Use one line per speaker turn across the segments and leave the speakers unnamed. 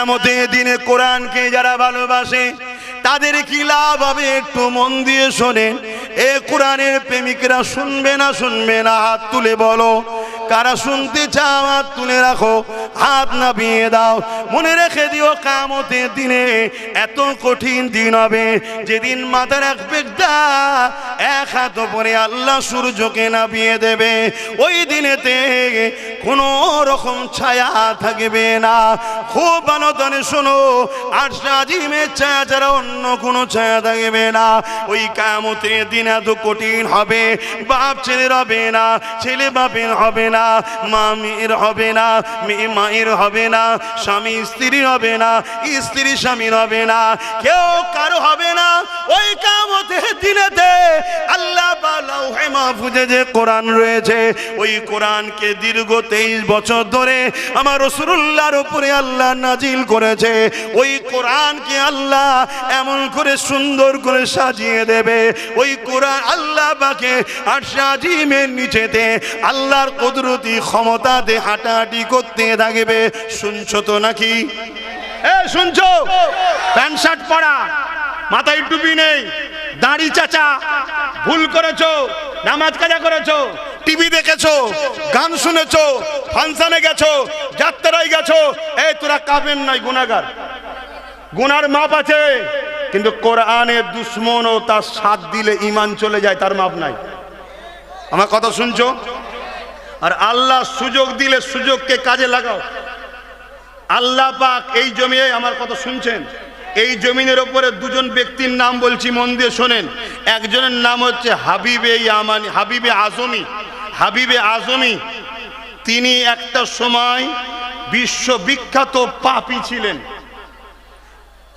কিয়ামতের দিনে কোরআনকে যারা ভালোবাসে তাদের কি লাভ হবে একটু মন দিয়ে শোনেন। এ কোরআনের প্রেমিকরা শুনবে না শুনবে না হাত তুলে বলো। কারা শুনতে চাও হাত তুলে রাখো, হাত নামিয়ে দাও। মনে রেখে দিও কিয়ামতের দিনে এত কঠিন দিন হবে যেদিন মাথার এক বেগটা এক হাত উপরে আল্লাহ সূর্যকে নামিয়ে দেবে। ওই দিনেতে কোনো রকম ছায়া থাকবে না। খুব ভালো করে শোনো, আরশ আজিমের ছায়া ছাড়া অন্য কোনো ছায়া থাকবে না। ওই কিয়ামতের দিন এত কঠিন হবে, বাপ ছেলের হবে না, ছেলে বাপের হবে না, মা মেয়ের হবে না, মেয়ে মায়ের হবে না, স্বামী স্ত্রীর হবে না, স্ত্রী স্বামীর হবে না, কেউ কারো হবে না। ওই কিয়ামতের দিনেতে আল্লাহ লাউহে মাহফুজে যে কোরআন রয়েছে ওই কোরআনকে দীর্ঘ 23 বছর ধরে আমার রাসূলুল্লাহর উপরে আল্লাহ নাজিল করেছে। ওই কোরআনকে আল্লাহ এমন করে সুন্দর করে সাজিয়ে দেবে। ওই কোরআন আল্লাহ পাকে আরশ আজিমের নিচেতে আল্লাহর কুদরতি ক্ষমতাতে হাঁটাহাঁটি করতে থাকবে। শুনছো তো নাকি? শুনছো? প্যান্ট শার্ট পরা, মাথায় টুপি নেই, দাড়ি চাচা, ভুল করেছো, নামাজ কাজা করেছো, টিভি দেখেছো, গান শুনেছো, ফাংশনে গেছো, যাত্রায় গেছো, এই তোরা কাফের নাই, গুনাহগার। গুনার মাপ আছে, কিন্তু কোরআনের দুশমন ও তার সাথ দিলে ঈমান চলে যায়, তার মাপ নাই। আমার কথা শুনছো? আর আল্লাহ সুযোগ দিলে সুযোগকে কাজে লাগাও। আল্লাহ পাক এই জমিনে, আমার কথা শুনছেন, এই জমিনের উপরে দুজন ব্যক্তির নাম বলছি, মন দিয়ে শোনেন। একজনের নাম হচ্ছে হাবিবে ইয়ামানি, হাবিবে আজমি। তিনি একটা সময় বিশ্ববিখ্যাত পাপী ছিলেন।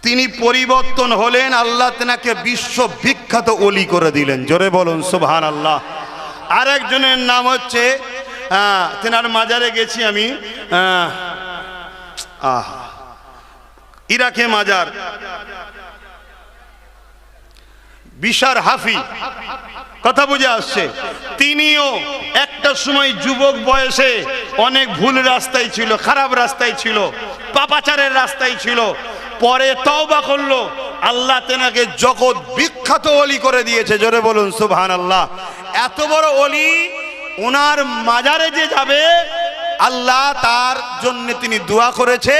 তিনি পরিবর্তন হলেন, আল্লাহ তেনাকে বিশ্ববিখ্যাত ওলি করে দিলেন। জোরে বলুন সুবহানাল্লাহ। আরেকজনের নাম হচ্ছে, তেনার মাজারে গেছি আমি, ইরাকে মাজার, বিশার হাফি। কথা বুঝে আসছে? তিনিও একটা সময় যুবক বয়সে অনেক ভুল রাস্তায় ছিল, খারাপ রাস্তায় ছিল, পাপাচারের রাস্তায় ছিল। পরে তওবা করলো, আল্লাহ তেনাকে জগৎ বিখ্যাত ওলি করে দিয়েছে। জোরে বলুন সুবহানাল্লাহ। এত বড় ওলি, ওনার মাজারে যে যাবে আল্লাহ তার জন্য তিনি দোয়া করেছে,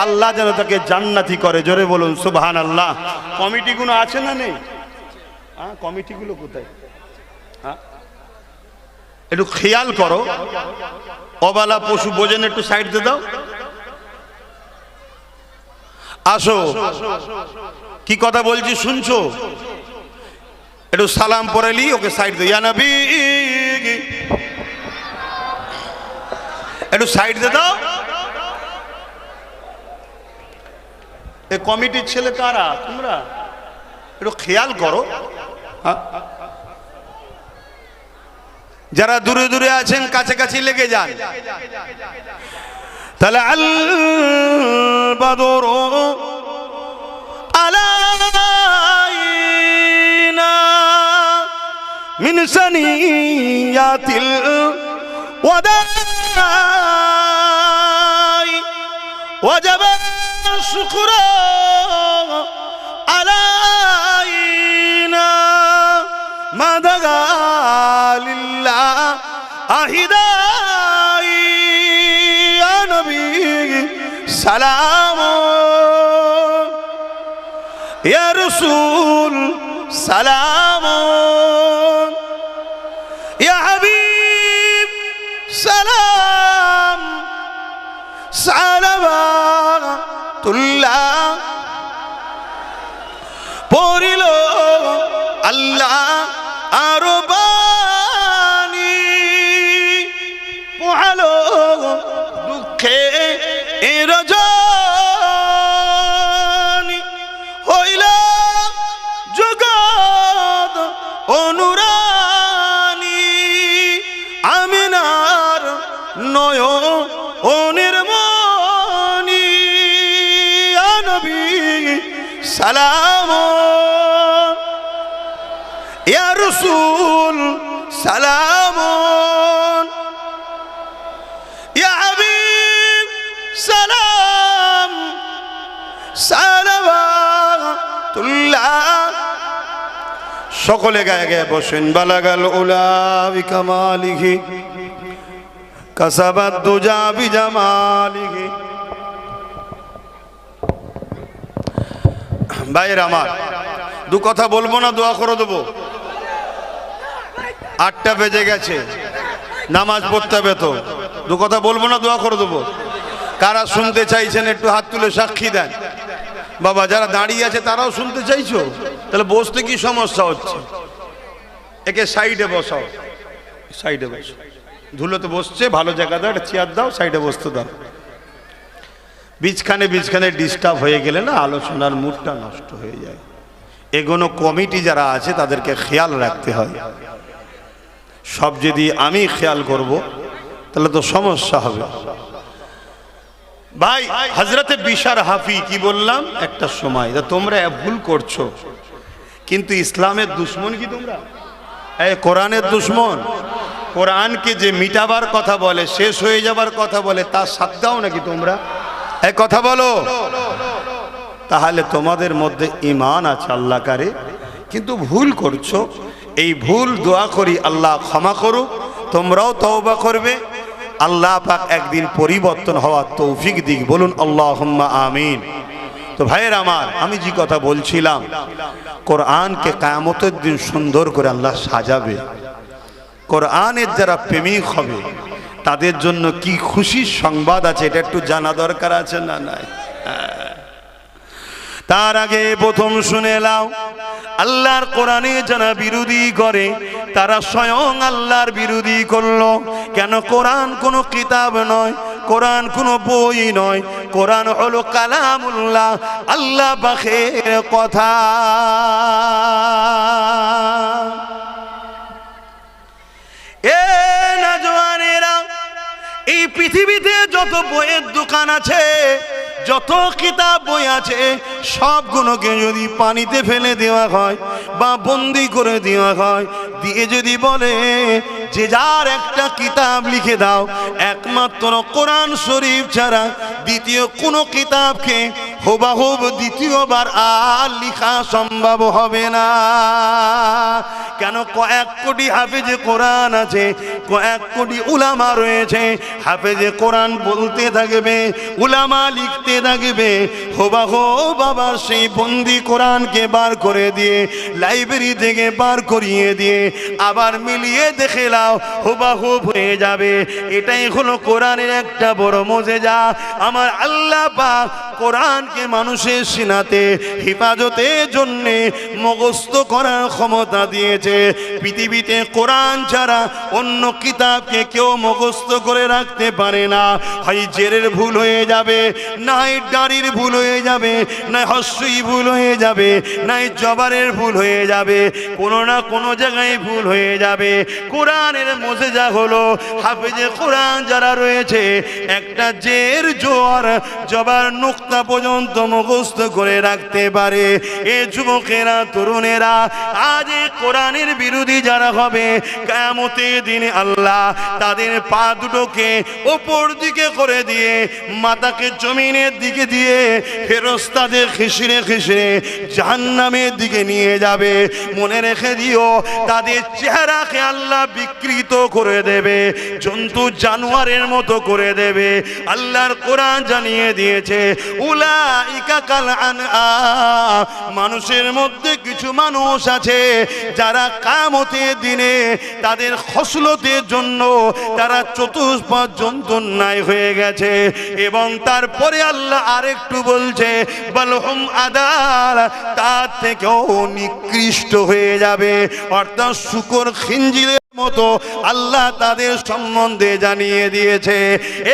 আল্লাহ যেন তাকে জান্নাতি করে। জোরে বলুন সুবহানাল্লাহ। কমিটিগুলো আছে না নেই? কমিটিগুলো কোথায়? একটু খেয়াল করো, অবালা পশু বোঝেন, একটু সাইড দিয়ে দাও। আসো, কি কথা বলছি শুনছো? একটু সালাম পড়ালি, ওকে সাইড দে। ইয়া নবী, একটু সাইড দিয়ে দাও। এই কমিটির ছেলে কারা তোমরা? একটু খেয়াল করো। যারা দূরে দূরে আছেন কাছাকাছি লেগে যান। তাহলে আল বাদরু আলাইনা মিন সানিয়াতিল ওয়াদাই ওয়াজাবা শুকরা আলাইনা মাদাগা লিল্লাহ আহিদাই ইয়া নবী সালাম ইয়া রাসূল সালাম ইয়া হাবিব সালাম সালাওয়াতুল্লাহ পড়িল আল্লাহ আরো বাণী পোহালো দুঃখে রজনী হইল জগৎ অনুরানী আমিনার নয়নের মনি নবী সালাম ইয়া রাসূল সালাম ইয়া হাবিব সালাম সকলে গায়ে গায়ে বসেন। বালাগাল উলা বিকামালিহি কাসাবাদ দুজা বিজামালিহি। ভাইয়ের আমার, দু কথা বলবো না, দোয়া করে দেবো। 8টা বেজে গেছে, নামাজ পড়তে হবে তো। দু কথা বলবো না, দোয়া করে দেবো। কারা শুনতে চাইছেন একটু হাত তুলে সাক্ষী দেন। বাবা যারা দাঁড়িয়ে আছে তারাও শুনতে চাইছো? তাহলে বসতে কি সমস্যা হচ্ছে? একে সাইডে বসাও, সাইডে বসো। ধুলোতে বসছে, ভালো জায়গা দাও, একটা চেয়ার দাও, সাইডে বসতে দাও। বিছখানে ডিস্টার্ব হয়ে গেলে না আলোচনার মুডটা নষ্ট হয়ে যায়। এগোনো কমিটি যারা আছে তাদেরকে খেয়াল রাখতে হয়। সব যদি আমি খেয়াল করব তাহলে তো সমস্যা হবে। ভাই হযরতে বিশার হাফি কি বললাম একটা সময়, তোমরা ভুল করছো, কিন্তু ইসলামের দুশ্মন কি তোমরা? এই কোরআনের দুশ্মন। কোরআনকে যে মিটাবার কথা বলে, শেষ হয়ে যাবার কথা বলে, তার সাথ দাও নাকি তোমরা? এই কথা বলো। তাহলে তোমাদের মধ্যে ঈমান আছে আল্লাহ কারে, কিন্তু ভুল করছো। এই ভুল দোয়া করি আল্লাহ ক্ষমা করুক, তোমরাও তওবা করবে, আল্লাহ পাক একদিন পরিবর্তন হওয়ার তৌফিক দিক। বলুন আল্লাহুম্মা আমিন। তো ভাইয়ের আমার, আমি যে কথা বলছিলাম, কোরআনকে কিয়ামতের দিন সুন্দর করে আল্লাহ সাজাবে। কোরআনের যারা প্রেমিক হবে তাদের জন্য কি খুশির সংবাদ আছে, এটা একটু জানা দরকার আছে না নাই? তার আগে প্রথম শুনে নাও, আল্লাহর কোরআনে যারা বিরোধী করে তারা স্বয়ং আল্লাহর বিরোধী করলো। কেন? কোরআন কোনো কিতাব নয়, কোরআন কোনো বই নয়, কোরআন হলো কালামুল্লাহ, আল্লাহ পাকের কথা। এ নওজওয়ানেরা, এই পৃথিবীতে যত বইয়ের দোকান আছে, যত কিতাব বই আছে, সবগুলোকে যদি পানিতে ফেলে দেওয়া হয় বা বন্দি করে দেওয়া হয়, দিয়ে যদি বলে যে যার একটা কিতাব লিখে দাও, একমাত্র কোরআন শরীফ ছাড়া দ্বিতীয় কোনো কিতাবকে হুবহুব দ্বিতীয়বার আর লেখা সম্ভব হবে না। কেন? কয়েক কোটি হাফেজে কোরআন আছে, কয়েক কোটি উলামা রয়েছে। হাফেজে কোরআন বলতে থাকবে, উলামা লিখতে থাকবে, হুবহুব আবার সেই বন্দি কোরআনকে বার করে দিয়ে, লাইব্রেরি থেকে বার করিয়ে দিয়ে আবার মিলিয়ে দেখে নাও, হুবহুব হয়ে যাবে। এটাই হলো কোরআনের একটা বড় মুজিজা। আমার আল্লাহ পাক কোরআনকে মানুষের সিনাতে হেফাজতের জন্য মুখস্থ করার ক্ষমতা দিয়েছে। পৃথিবীতে কোরআন ছাড়া অন্য কিতাবকে কেউ মুখস্থ করে রাখতে পারে না। হয় জেরের ভুল হয়ে যাবে, নাই দাড়ির ভুল হয়ে যাবে, নাই হস্যই ভুল হয়ে যাবে, নাই জবারের ভুল হয়ে যাবে, কোনো না কোনো জায়গায় ভুল হয়ে যাবে। কোরআনের মুজিজা হলো হাফেজে কোরআন যারা রয়েছে, একটা জের জোয়ার জবার নুক্তা পর্যন্ত মুখস্থ করে রাখতে পারে। এ যুবকেরা, তরুণেরা, আজ এই কোরআনের বিরোধী যারা হবে, কিয়ামতের দিনে আল্লাহ তাদের পা দুটোকে ওপর দিকে করে দিয়ে মাথাকে জমিনের দিকে দিয়ে ফেরেশতাদের খিসরে খিসরে জাহান্নামের দিকে নিয়ে যাবে। মনে রেখে দিও, তাদের চেহারাকে আল্লাহ বিকৃত করে দেবে, জন্তু জানোয়ারের মতো করে দেবে। আল্লাহর কোরআন জানিয়ে দিয়েছে, উলাইকা কাল আনআম, মানুষের মধ্যে কিছু মানুষ আছে যারা কিয়ামতের দিনে তাদের খসলতের জন্য তারা চতুষ্পদ জন্তুর ন্যায় হয়ে গেছে। এবং তারপরে আল্লাহ আরেকটু বলছে, বালহুম আদাল, তার থেকেও নিকৃষ্ট হয়ে যাবে। অর্থাৎ শুকর খিঞ্জিরের মতো আল্লাহ তাদের সম্বন্ধে জানিয়ে দিয়েছে।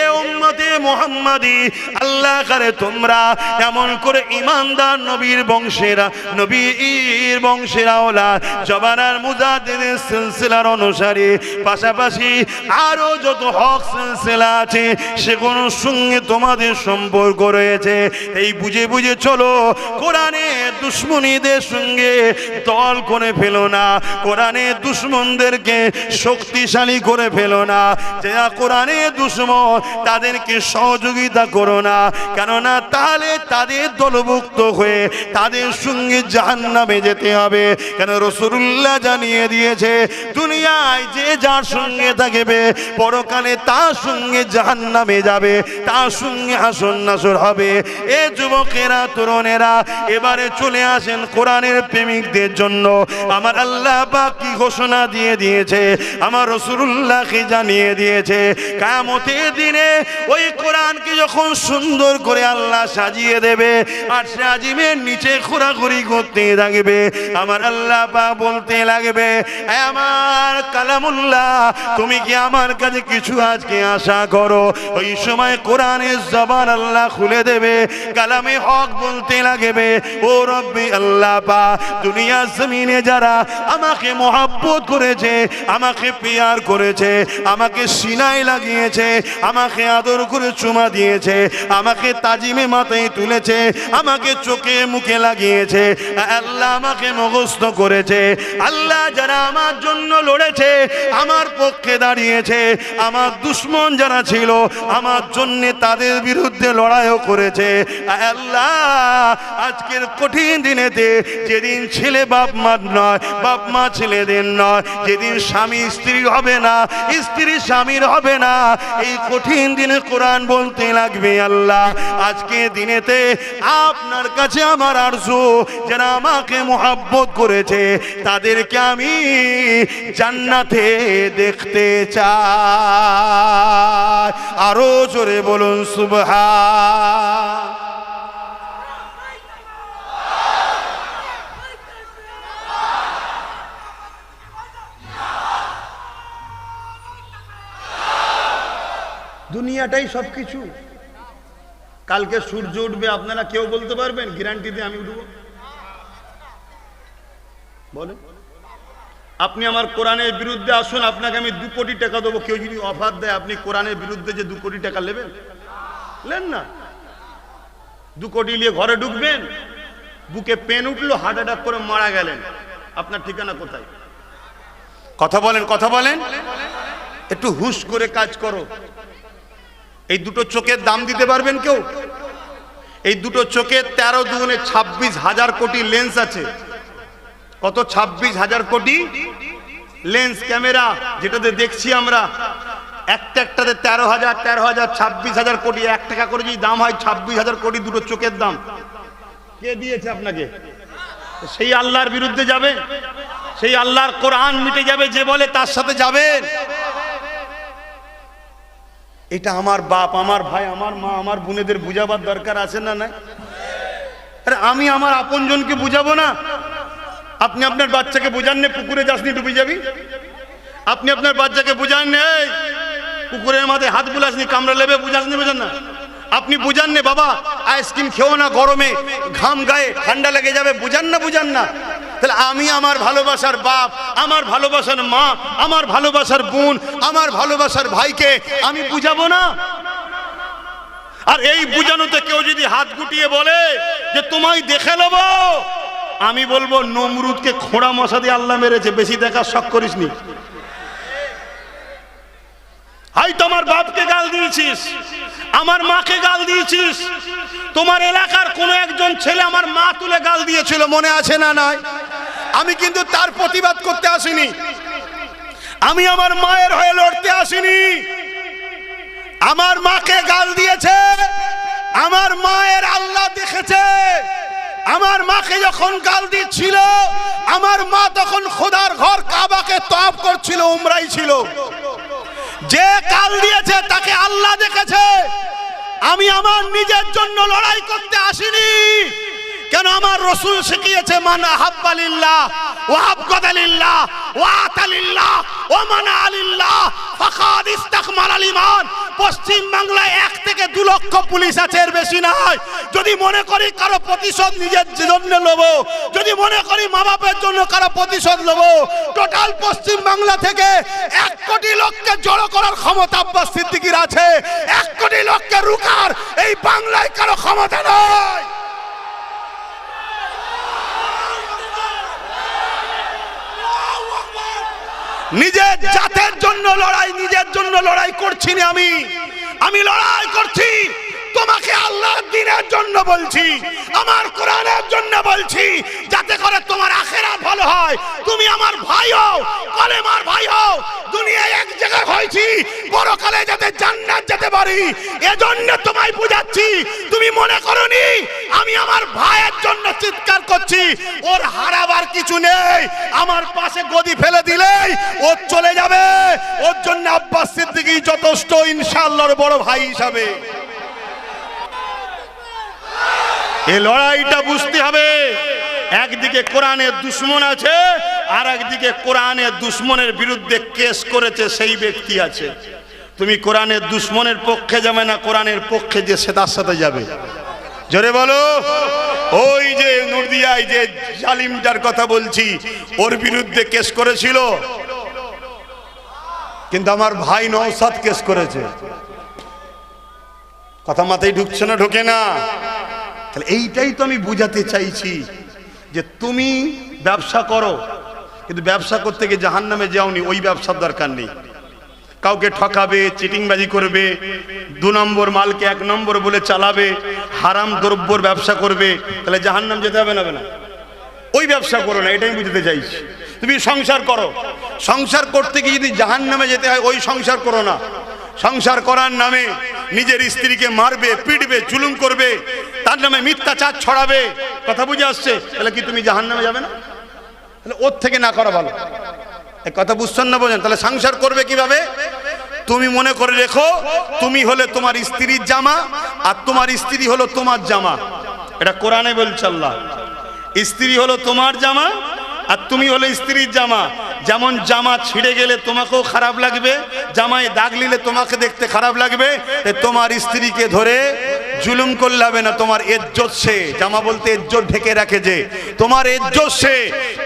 এ উম্মতে মুহাম্মাদি, আল্লাহ করে তোমরা এমন করে ঈমানদার নবীর বংশেরা, নবীর বংশেরা ওলা জবানার মুজাদ্দিদের সিলসিলার অনুসারী, পাশাপাশি আরো যত হক সিলসিলা আছে সেগুলোর সঙ্গে তোমাদের সম্পর্ক রয়েছে। এই বুঝে বুঝে চলো, কোরআনের দুশ্মনীদের সঙ্গে দল করে ফেলো না। কোরআনের দুশ্মনদেরকে শক্তিশালী করে ফেলো না, যারা কোরআনের দুশমন তাদেরকে সহযোগিতা করো না, কেননা তাহলে তাদের দলভুক্ত হয়ে তাদের সঙ্গে জাহান্নামে যেতে হবে। কেন রাসূলুল্লাহ জানিয়ে দিয়েছে, দুনিয়ায় যে যার সঙ্গে থাকবে পরকালে তার সঙ্গে জাহান্নামে যাবে, তার সঙ্গে হাসর নাসর হবে। এ যুবকেরা, তরুণেরা, এবারে চলে আসেন কোরআনের প্রেমিকদের জন্য। আমার আল্লাহ পাক কি ঘোষণা দিয়ে দিয়েছে, আমার রাসূলুল্লাহকে জানিয়ে দিয়েছে, কিয়ামতের দিনে ওই কোরআনকে যখন সুন্দর করে আল্লাহ সাজিয়ে দেবে আর সাজিমের নিচে ঘোরাঘুরি করতে থাকবে, আমার আল্লাহ পাক বলতে লাগবে, আমার কালামুল্লাহ তুমি কি আমার কাছে কিছু আজকে আশা করো? ওই সময় কোরআনের জবান আল্লাহ খুলে দেবে, কালামে হক বলতে লাগবে, ও রব্বি আল্লাহ পাক, দুনিয়া জমিনে যারা আমাকে মহব্বত করেছে, আমাকে পিয়ার করেছে, আমাকে সিনায় লাগিয়েছে, আমাকে আদর করে চুমা দিয়েছে, আমাকে তাজিমে মাথায় তুলেছে, আমাকে চোখে মুখে লাগিয়েছে, আল্লাহ আমাকে মুখস্থ করেছে, আল্লাহ যারা আমার জন্য লড়েছে, আমার পক্ষে দাঁড়িয়েছে, আমার দুশমন যারা ছিল আমার জন্য তাদের বিরুদ্ধে লড়াইও করেছে, আল্লাহ আজকের কঠিন দিনেতে যেদিন ছেলে বাপ মা নয়, বাপ মা ছেলেদের নয়, যেদিন স্বামী স্ত্রী হবে না, স্ত্রী স্বামীর হবে না, এই কঠিন দিনে কোরআন বলতে লাগবে, আল্লাহ আজকে দিনেতে আপনার কাছে আমার আরজু, যারা আমাকে মহব্বত করেছে তাদেরকে আমি জান্নাতে দেখতে চাই। আরো জোরে বলুন সুবহান। দুনিয়াটাই সবকিছু। কালকে সূর্য উঠবে আপনারা কেউ বলতে পারবেন? গ্যারান্টি দিয়ে আমি উঠবো? বলেন। আপনি আমার কোরআনের বিরুদ্ধে আসুন, আপনাকে আমি 2 কোটি টাকা দেবো। কেউ যদি অফার দেয় আপনি কোরআনের বিরুদ্ধে যে 2 কোটি টাকা নেবেন? নেন না। 2 কোটি নিয়ে ঘরে ঢুকবেন, বুকে পেন উঠলো, হার্ট অ্যাটাক করে মারা গেলেন, আপনার ঠিকানা কোথায়? কথা বলেন, কথা বলেন। একটু হুশ করে কাজ করো। এই দুটো চোখের দাম দিতে পারবেন কেউ? এই দুটো চোখের 13 দুগুণে 26,000 কোটি লেন্স আছে। কত? 26,000 কোটি লেন্স, ক্যামেরা যেটাতে দেখছি আমরা, একটাতে 13,000, 26,000 কোটি। 1 টাকা করে যদি দাম হয় 26,000 কোটি দুটো চোখের দাম। কে দিয়েছে আপনাকে? সেই আল্লাহর বিরুদ্ধে যাবে? সেই আল্লাহর কোরআন মিটে যাবে যে বলে তার সাথে যাবেন? এটা আমার বাপ, আমার ভাই, আমার মা, আমার বোনেদের বুঝাবার দরকার আছে না? নাই? আরে আমি আমার আপনজনকে বুঝাবো না? আপনি আপনার বাচ্চাকে বুঝান না পুকুরে যাসনি ডুবে যাবি? আপনি আপনার বাচ্চাকে বুঝান না পুকুরের মাথায় হাত বুলাসনি কামড়া লেবে, বুঝাসনি? বুঝান না? আপনি বুঝান না বাবা আইসক্রিম খেও না, গরমে ঘাম গায়ে ঠান্ডা লেগে যাবে, বুঝান না? বুঝান না? তাহলে আমি আমার ভালোবাসার বাপ, আমার ভালোবাসার মা, আমার ভালোবাসার বোন, আমার ভালোবাসার ভাইকে আমি বুঝাবো না? আর এই বুঝানোতে কেউ যদি হাত গুটিয়ে বলে যে তোমায় দেখে নেব, আমি বলবো নমরুদকে খোঁড়া মশা দিয়ে আল্লাহ মেরেছে, বেশি দেখার শখ করিসনি। হাই তোমার বাপকে গাল দিয়েছিস, আমার মাকে গাল দিয়েছিস, তোমার এলাকার কোন একজন ছেলে আমার মা তুলে গাল দিয়েছিল, মনে আছে না? নাই? আমি কিন্তু তার প্রতিবাদ করতে আসিনি, আমি আমার মায়ের হয়ে লড়তে আসিনি। আমার মাকে গাল দিয়েছে, আমার মায়ের আল্লাহ দেখেছে। আমার মাকে যখন গাল দিচ্ছিল, আমার মা তখন খোদার ঘর কাবাকে তওয়াফ করছিল, উমরাই ছিল। যে গাল দিয়েছে তাকে আল্লাহ দেখেছে। আমি আমার নিজের জন্য লড়াই করতে আসিনি। কেন? আমার রাসূল শিখিয়েছে, মান আহাব্বা লিল্লাহ ওয়া আবগাদা লিল্লাহ ওয়া আতা লিল্লাহ ওয়া মানা লিল্লাহ ফাকাদ ইসতাকমালাল ঈমান। পশ্চিম বাংলায় 1 থেকে 2 লক্ষ পুলিশ আছে, এর বেশি নয়। যদি মনে করি কারো প্রতিশোধ নিজের জন্য নেব, যদি মনে করি মা বাপের জন্য কারো প্রতিশোধ নেব, টোটাল পশ্চিম বাংলা থেকে 1 কোটি লোককে জড়ো করার ক্ষমতা আব্বাস সিদ্দিকীর আছে। 1 কোটি লোককে রুকার এই বাংলায় কারো ক্ষমতা নয়। নিজের জাতের জন্য লড়াই, নিজের জন্য লড়াই করছি না আমি লড়াই করছি তোমাকে আল্লাহর দ্বীনের জন্য বলছি, আমার কোরআনের জন্য বলছি, যাতে করে তোমার আখিরাত ভালো হয়। তুমি আমার ভাই হও, কলেমার ভাই হও, দুনিয়ায় এক জায়গায় হয়েছি, পরকালে যাতে জান্নাত যেতে পারি, এজন্য তোমায় বুঝাচ্ছি। তুমি মনে করনি আমি আমার ভাইয়ের জন্য চিৎকার করছি, ওর হারাবার কিছু নেই, আমার পাশে গদি ফেলে দিলেই ও চলে যাবে, ওর জন্য আব্বাস সিদ্দিকী যথেষ্ট ইনশাআল্লাহর বড় ভাই হিসাবে। এই লড়াইটা বুঝতে হবে, একদিকে কোরআনের দুশমন আছে, আর একদিকে কোরআনের দুশমনের বিরুদ্ধে কেস করেছে সেই ব্যক্তি আছে। তুমি কোরআনের দুশমনের পক্ষে যাবে না কোরআনের পক্ষে যে সে তার সাথে যাবে? জোরে বলো। ওই যে নদিয়ায় যে জালিমটার কথা বলছি, ওর বিরুদ্ধে কেস করেছিল, কিন্তু আমার ভাই নওশাদ কেস করেছে। কথা মাথায় ঢুকছে না? ঢোকে না? তাহলে এইটাই তো আমি বুঝাতে চাইছি যে তুমি ব্যবসা করো, কিন্তু ব্যবসা করতে গিয়ে জাহান্নামে যাওনি, ওই ব্যবসার দরকার নেই। কাউকে ঠকাবে, চিটিংবাজি করবে, 2 নম্বর মালকে 1 নম্বর বলে চালাবে, হারাম দ্রব্যর ব্যবসা করবে, তাহলে জাহান্নাম যেতে হবে না? ওই ব্যবসা করো না, এটাই বুঝতে চাইছি। তুমি সংসার করো, সংসার করতে গিয়ে যদি জাহান্নামে যেতে হয় ওই সংসার করো না। সংসার করার নামে নিজের স্ত্রীকে মারবে, পিটবে, জুলুম করবে, তার নামে মিথ্যাচার ছড়াবে, কথা বুঝে আসছে? তাহলে কি তুমি জাহান্নামে যাবে না? তাহলে ওর থেকে না করা ভালো। এই কথা বুঝছেন না? বোঝেন? তাহলে সংসার করবে কিভাবে? তুমি মনে করে রেখো, তুমি হলে তোমার স্ত্রীর জামা, আর তোমার স্ত্রী হলো তোমার জামা। এটা কোরআনে বলছে আল্লাহ। স্ত্রী হলো তোমার জামা, আর তুমি হলে স্ত্রীর জামা। যেমন জামা ছিঁড়ে গেলে তোমাকেও খারাপ লাগবে, জামায় দাগ নিলে তোমাকে দেখতে খারাপ লাগবে, তোমার স্ত্রীকে ধরে জুলুম করলে হবে না। তোমার ইজ্জত সে, জামা বলতে ইজ্জত ঢেকে রাখে, যে তোমার ইজ্জত সে,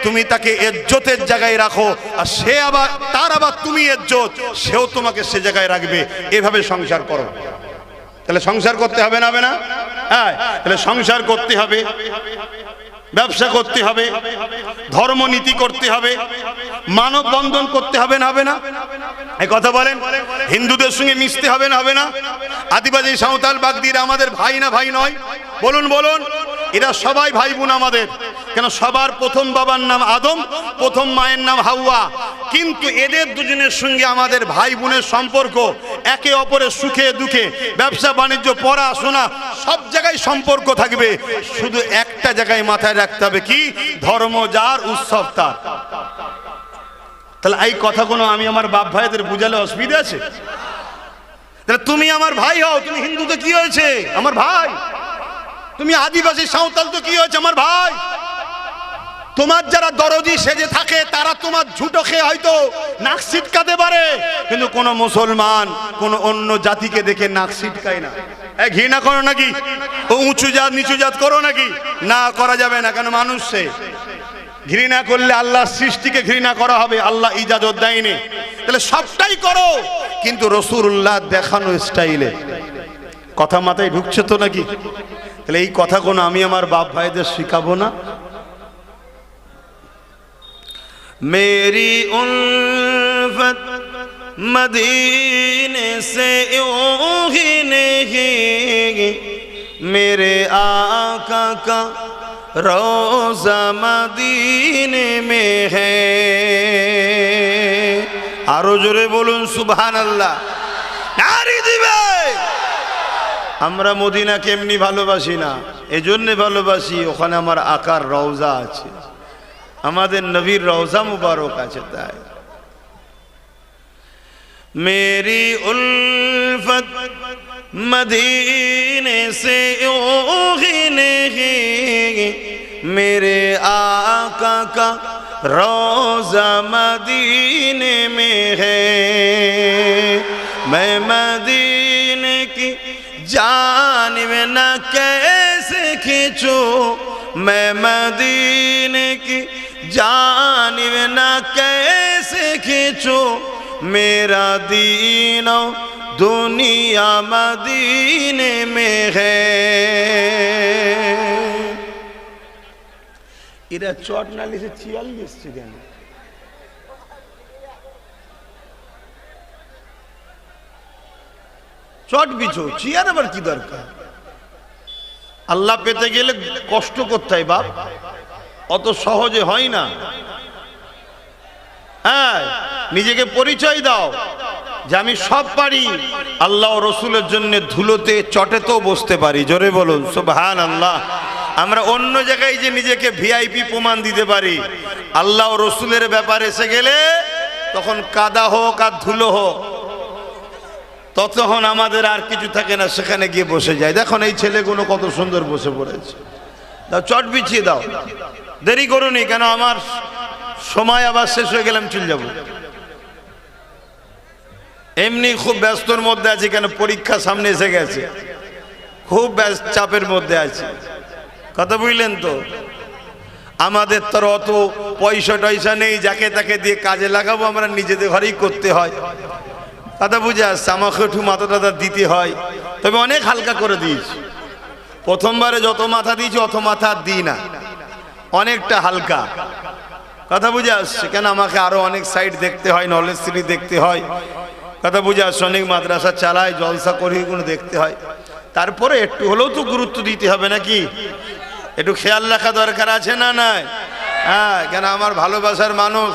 তুমি তাকে ইজ্জতের জায়গায় রাখো, আর সে আবার তার আবার তুমি ইজ্জত, সেও তোমাকে সে জায়গায় রাখবে। এভাবে সংসার করো। তাহলে সংসার করতে হবে না? হবে না? হ্যাঁ, তাহলে সংসার করতে হবে, ব্যবসা করতে হবে, ধর্মনীতি করতে হবে, মানব বন্ধন করতে হবে না? হবে না? এই কথা বলেন। হিন্দুদের সঙ্গে মিশতে হবে না? হবে না? আদিবাসী, সাঁওতাল, বাগদিরা আমাদের ভাই না ভাই নয়? বলুন বলুন। এরা সবাই ভাই বোন আমাদের। কেন? সবার প্রথম বাবার নাম আদম, প্রথম মায়ের নাম হাওয়া, কিন্তু এদের দুজনের সঙ্গে আমাদের ভাই বোনের সম্পর্ক, একে অপরের সুখে দুঃখে, ব্যবসা বাণিজ্য, পড়াশোনা, সব জায়গায় সম্পর্ক থাকবে। শুধু একটা জায়গায় মাথায় রাখতে হবে, কি? ধর্ম যার, উৎসব তার। তাহলে এই কথাগুলো আমি আমার বাপ ভাইদের বুঝালে অসুবিধা আছে? তাহলে তুমি আমার ভাই হও, তুমি হিন্দু তো কি হয়েছে? আমার ভাই। তুমি আদিবাসী, সাঁওতাল তো কি হয়েছে? আমার ভাই। তোমার যারা দরজি সেজে থাকে তারা তোমার ঝুটো খেয়ে হয়তো নাক ছিটকাতে পারে, কিন্তু কোন মুসলমান কোন অন্য জাতিকে দেখে নাক ছিটকায় না। ঘৃণা করো নাকি? ও উঁচু জাত নিচু জাত করো নাকি? না, করা যাবে না। কেন? মানুষ সে। ঘৃণা করলে আল্লাহর সৃষ্টিকে ঘৃণা করা হবে, আল্লাহ ইজাজত দেয়নি। তাহলে সবটাই করো, কিন্তু রাসূলুল্লাহ দেখানো স্টাইলে। কথা মাথায় ঢুকছে তো নাকি? তাহলে এই কথাগুলো আমি আমার বাপ ভাইদের শিখাবো না? मेरी उल्फत मदीने से यूं ही नहीं, मेरे आका का रोज़ा मदीने में है। आरो जोरे बोलून सुभान अल्लाह, नारी दिबे। আমরা মদিনাকে এমনি ভালোবাসি না, এজন্য ভালোবাসি ওখানে আমার আকার রওজা আছে, আমাদের নবীর রওজা মুবারক আছে। তাই মেরি উলফত মদিনে সে यूं ही नहीं, मेरे आका का रोज़ा मदीने में है। मैं मदीने की जानिब न कैसे खींचूं, मैं मदीने की जानिब न कैसे खींचूं, मेरा दीनो दुनिया मदीने में है। এরা 44 46 কেন? চট বিছো, চেয়ার আবার কি দরকার? আল্লাহ পেতে গেলে কষ্ট করতে হয় বাপ, অত সহজে হয় না। হ্যাঁ, নিজেকে পরিচয় দাও যে আমি সব পারি, আল্লাহ ও রসুলের জন্য ধুলোতে চটেতেও বসতে পারি। জোরে বলুন সুবহানাল্লাহ। আমরা অন্য জায়গায় যে নিজেকে ভিআইপি প্রমাণ দিতে পারি, আল্লাহ ও রসুলের ব্যাপারে এসে গেলে তখন কাদা হোক আর ধুলো হোক, তখন আমাদের আর কিছু থাকে না, সেখানে গিয়ে বসে যায়। দেখুন এই ছেলেগুলো কত সুন্দর বসে পড়েছে। দাও, চট বিছিয়ে দাও, দেরি করুনি, কেন আমার সময় আবার শেষ হয়ে গেলাম, চলে যাব। এমনি খুব ব্যস্তর মধ্যে আছি, কেন পরীক্ষা সামনে এসে গেছে, খুব ব্যস্ত চাপের মধ্যে আছি। কথা বুঝলেন তো? আমাদের তো অত পয়সা টয়সা নেই যাকে তাকে দিয়ে কাজে লাগাবো, আমরা নিজেদের ঘরেই করতে হয়। কথা বুঝে আসছে, আমাকে একটু মাথা টাথা দিতে হয়, তবে অনেক হালকা করে দিয়েছি। প্রথমবারে যত মাথা দিয়েছি অত মাথা দিই না, অনেকটা হালকা। কথা বুঝে আসছে, কেন আমাকে আরো অনেক সাইড দেখতে হয়, নলেজ সিটি দেখতে হয়। কথা বুঝে আসছে, অনেক মাদ্রাসা চালায়, জলসা করি, এগুলো দেখতে হয়। তারপরে একটু হলেও তো গুরুত্ব দিতে হবে নাকি, একটু খেয়াল রাখা দরকার আছে না নাই? হ্যাঁ, কেন আমার ভালোবাসার মানুষ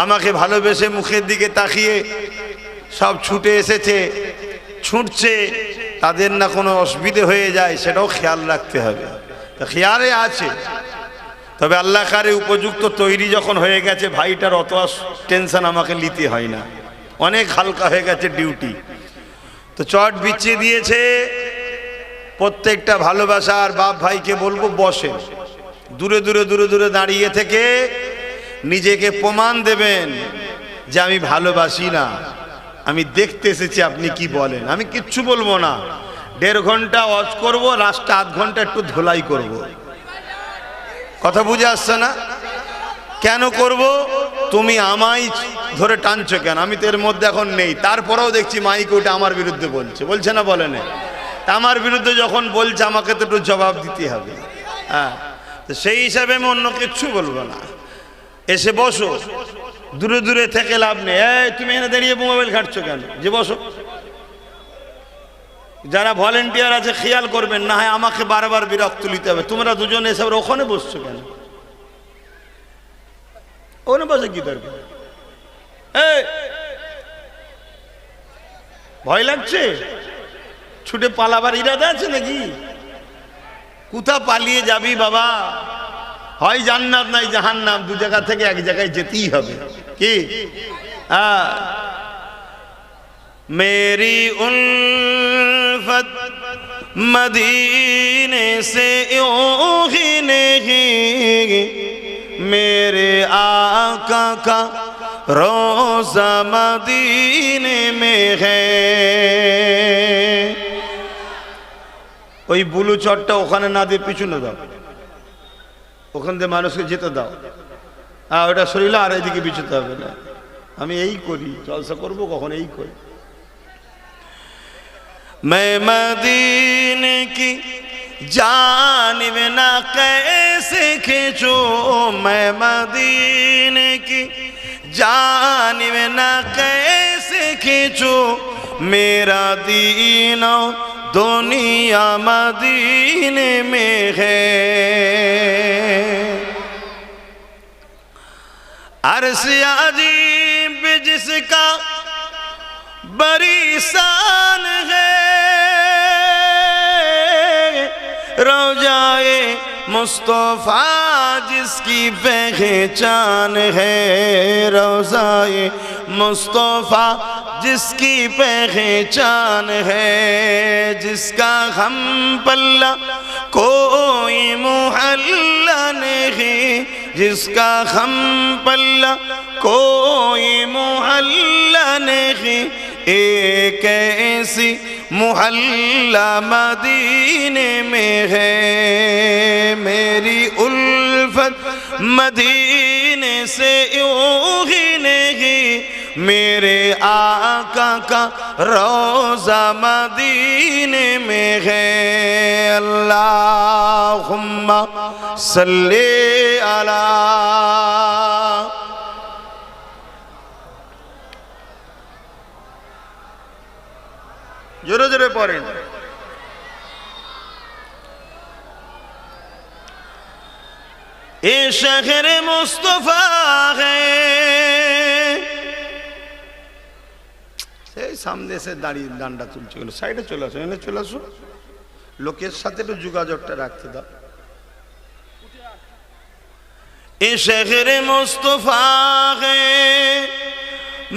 আমাকে ভালোবেসে মুখের দিকে তাকিয়ে সব ছুটে এসেছে, ছুটছে, তাদের না কোনো অসুবিধে হয়ে যায়, সেটাও খেয়াল রাখতে হবে। তো খেয়ালে আছে, তবে আল্লাহ কারে উপযুক্ত তৈরি যখন হয়ে গেছে, ভাইটার অত টেনশন আমাকে নিতে হয় না, অনেক হালকা হয়ে গেছে ডিউটি। তো চট বিছিয়ে দিয়েছে। প্রত্যেকটা ভালোবাসার বাপ ভাইকে বলবো, বসে দূরে দূরে দূরে দূরে দাঁড়িয়ে থেকে নিজেকে প্রমাণ দেবেন যে আমি ভালোবাসি না, আমি দেখতে এসেছি আপনি কি বলেন। আমি কিচ্ছু বলবো না, 1.5 ঘন্টা ওয়াজ করবো, লাস্টে আধ ঘন্টা একটু ধোলাই করব। কথা বুঝে আসছে না? কেন করব? তুমি আমায় ধরে টানছো কেন? আমি তো এর মধ্যে এখন নেই, তারপরেও দেখছি মাইক ওটা আমার বিরুদ্ধে বলছে, বলছে না বলে না? আমার বিরুদ্ধে যখন বলছে, আমাকে তো একটু জবাব দিতে হবে। হ্যাঁ, তো সেই হিসাবে আমি অন্য কিচ্ছু বলবো না। এসে বসো, দূরে দূরে থেকে লাভ নেই। এই তুমি এখানে দাঁড়িয়ে মোবাইল ঘাটছো কেন? যে বসো। যারা ভলেন্টিয়ার আছে খেয়াল করবেন, না হয় আমাকে বারবার বিরক্ত নিতে হবে। তোমরা দুজনে এসে ওখানে বসছো কেন? ওখানে বসে কি দরকার? এই ভয় লাগছে? ছুটে পালাবার ইরাদা আছে নাকি? কোথা পালিয়ে যাবি বাবা? হয় জান্নাত নাই জাহান্নাম, দু জায়গা থেকে এক জায়গায় যেতেই হবে। কি মেরি উলফত মদীনে সে यूं ही नहीं, मेरे आका का रोज़ा मदीने में है। ওই বুলু চটটা ওখানে না দিয়ে পিছনে দাও, ওখান দিয়ে মানুষকে যেতে দাও। ওটা শরীরে আর এদিকে বিছতে হবে না। আমি এই করি, জলসা করবো কখন এই করি। मैं मदीने की जानिब ना कैसे खींचूं, मैं मदीने की जानिब ना कैसे खींचूं, मेरा दीनो दुनिया मदीने में है। अर्श अजीब जिसका बड़ी शान है, रोजाए मुस्तफा जिसकी पहचान है, रोजाए मुस्तफा जिसकी पहचान है, जिसका हम पल्ला कोई मुहल्ला नहीं, जिसका हम पल्ला कोई मुहल्ला नहीं, एक ऐसी मुहल्ला मदीने में है। मेरी उल्फत मदीने से यूं ही नहीं, मेरे आका का रोज़ा मदीने में है। अल्लाहुम्मा सल्ली अला। জোরে জোরে পড়েন। এ শহর মুস্তফা হে, এই সামনে এসে দাঁড়িয়ে ডান্ডা তুলছে, সাইডে চলে আসো, এনে চলে আসো, লোকের সাথে একটু যোগাযোগটা রাখতে দাও। এ শহর মুস্তফা হে,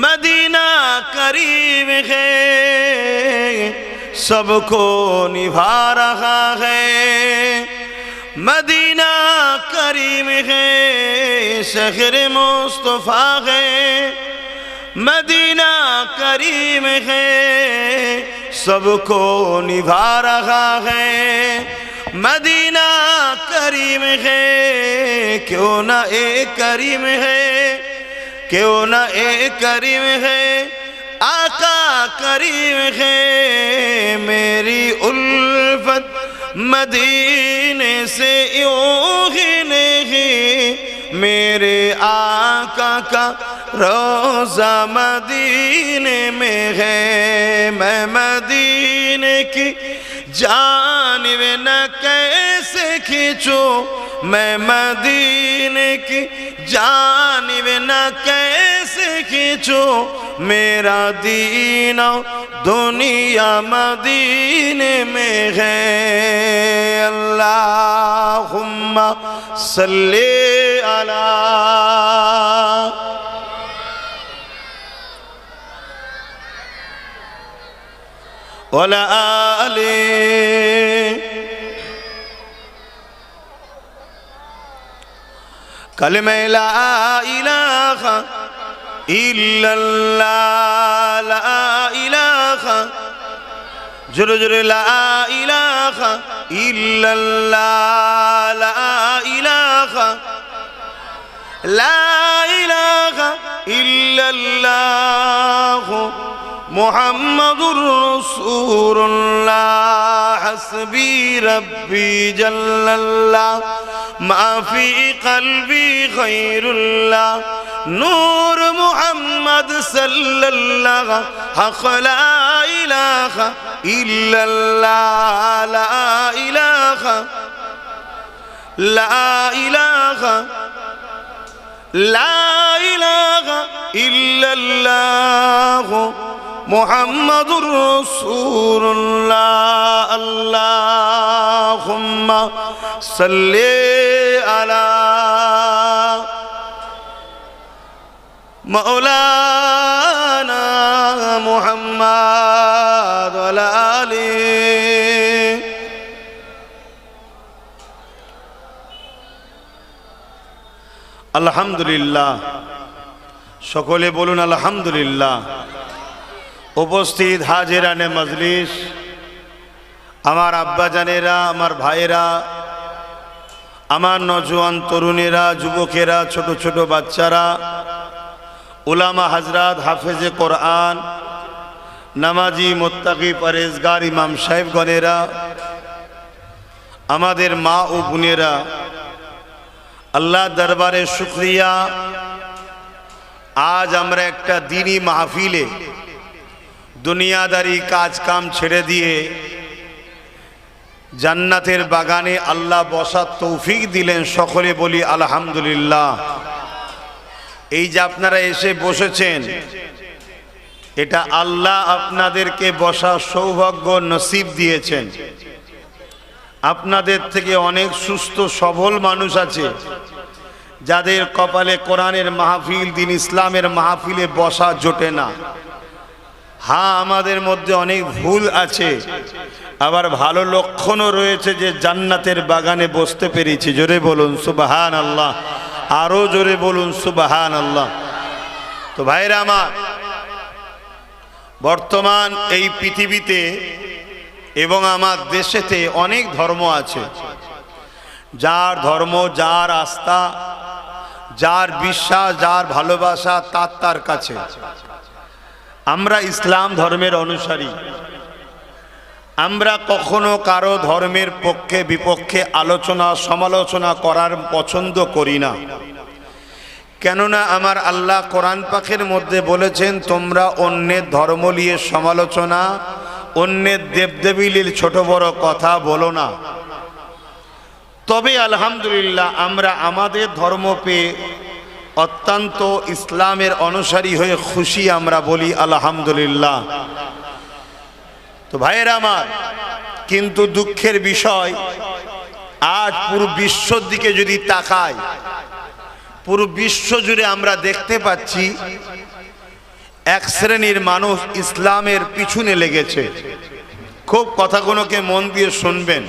मदीना करीम है, सबको निभा रहा है। मदीना करीम है, शहर मुस्तफा है, मदीना करीम है, सबको निभा रहा है। मदीना करीम है, क्यों ना एक करीम है, क्यों ना एक करीम है, आका करीम है। मेरी उल्फत मदीने से यूं ही नहीं, मेरे आका का रोज़ा मदीने में है। मैं मदीने की जानिब न कैसे खींचूं, मैं मदीने की जानिब न कैसे खींचूं, मेरा दीन दुनिया मदीने में है। अल्लाहुम्मा सल्ली अला वला आले। कलमे ला इलाहा इल्लल्लाह, ला इलाहा, जुर जुर ला इलाहा इल्लल्लाह, ला इलाहा, ला इलाहा इल्लल्लाह, मुहम्मदुर रसूलुल्लाह। हस्बी रब्बी जल्लल्लाह, माफी कल्बी खैरुल्लाह, नूर मुहम्मद सल्लल्लाह, हक़ ला इलाहा इल्लल्लाह, ला इलाहा, ला इलाहा, ला इलाहा इल्लल्लाह, मुहम्मदुर रसूलुल्लाह। अल्लाहुम्मा सल्ली अला मौलाना मुहम्मद वला आली। আলহামদুলিল্লাহ, সকলে বলুন আলহামদুলিল্লাহ। উপস্থিত হাজিরানে মজলিস, আমার আব্বাজানেরা, আমার ভাইয়েরা, আমার নওজোয়ান তরুণেরা, যুবকেরা, ছোট ছোট বাচ্চারা, উলামা হাজরাত, হাফেজে কোরআন, নামাজি, মুত্তাকি, পরেজগার ইমাম সাহেবগণেরা, আমাদের মা ও বোনেরা, আল্লাহ দরবারে শুকরিয়া। আজ আমরা একটা দ্বীনি মাহফিলে দুনিয়াদারি কাজ কাম ছেড়ে দিয়ে জান্নাতের বাগানে আল্লাহ বসার তৌফিক দিলেন। সকলে বলি আলহামদুলিল্লাহ। এই যে আপনারা এসে বসেছেন, এটা আল্লাহ আপনাদেরকে বসার সৌভাগ্য নসিব দিয়েছেন। আপনাদের থেকে অনেক সুস্থ সবল মানুষ আছে যাদের কপালে কোরআনের মাহফিল, দিন ইসলামের মাহফিলে বসা জোটে না। হ্যাঁ, আমাদের মধ্যে অনেক ভুল আছে, আবার ভালো লক্ষণও রয়েছে যে জান্নাতের বাগানে বসতে পেরেছি। জোরে বলুন সুবহানাল্লাহ, আরো জোরে বলুন সুবহানাল্লাহ। তো ভাইরা আমার, বর্তমান এই পৃথিবীতে এবং আমার দেশেতে অনেক ধর্ম আছে। যার ধর্ম, যার আস্থা, যার বিশ্বাস, যার ভালোবাসা তার তার কাছে। আমরা ইসলাম ধর্মের অনুসারী। আমরা কখনো কারো ধর্মের পক্ষে বিপক্ষে আলোচনা সমালোচনা করার পছন্দ করি না। কেননা আমার আল্লাহ কোরআন পাকের মধ্যে বলেছেন, তোমরা অন্যের ধর্ম নিয়ে সমালোচনা অন্যের দেবদেবীর ছোট বড় কথা বলো না। তবে আলহামদুলিল্লাহ আমরা আমাদের ধর্ম পেয়ে অত্যন্ত ইসলামের অনুসারী হয়ে খুশি, আমরা বলি আলহামদুলিল্লাহ। তো ভাইয়েরা আমার, কিন্তু দুঃখের বিষয় আজ পুরো বিশ্বর দিকে যদি তাকাই, পুরো বিশ্ব জুড়ে আমরা দেখতে পাচ্ছি এক শ্রেণীর মানুষ ইসলামের পিছনে লেগেছে। খুব কথাগুলোকে মন দিয়ে শুনবেন।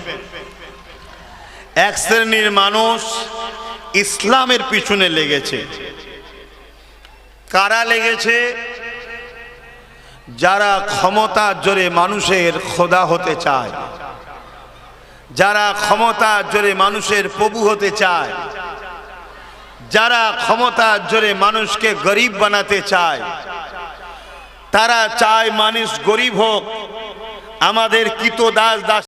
এক শ্রেণীর মানুষ ইসলামের পিছনে লেগেছে। কারা লেগেছে? যারা ক্ষমতার জোরে মানুষের খোদা হতে চায়, যারা ক্ষমতার জোরে মানুষের প্রভু হতে চায়, যারা ক্ষমতার জোরে মানুষকে গরিব বানাতে চায়, তারা চায় মানুষ গরিব হোক, আমাদের কৃতদাস দাস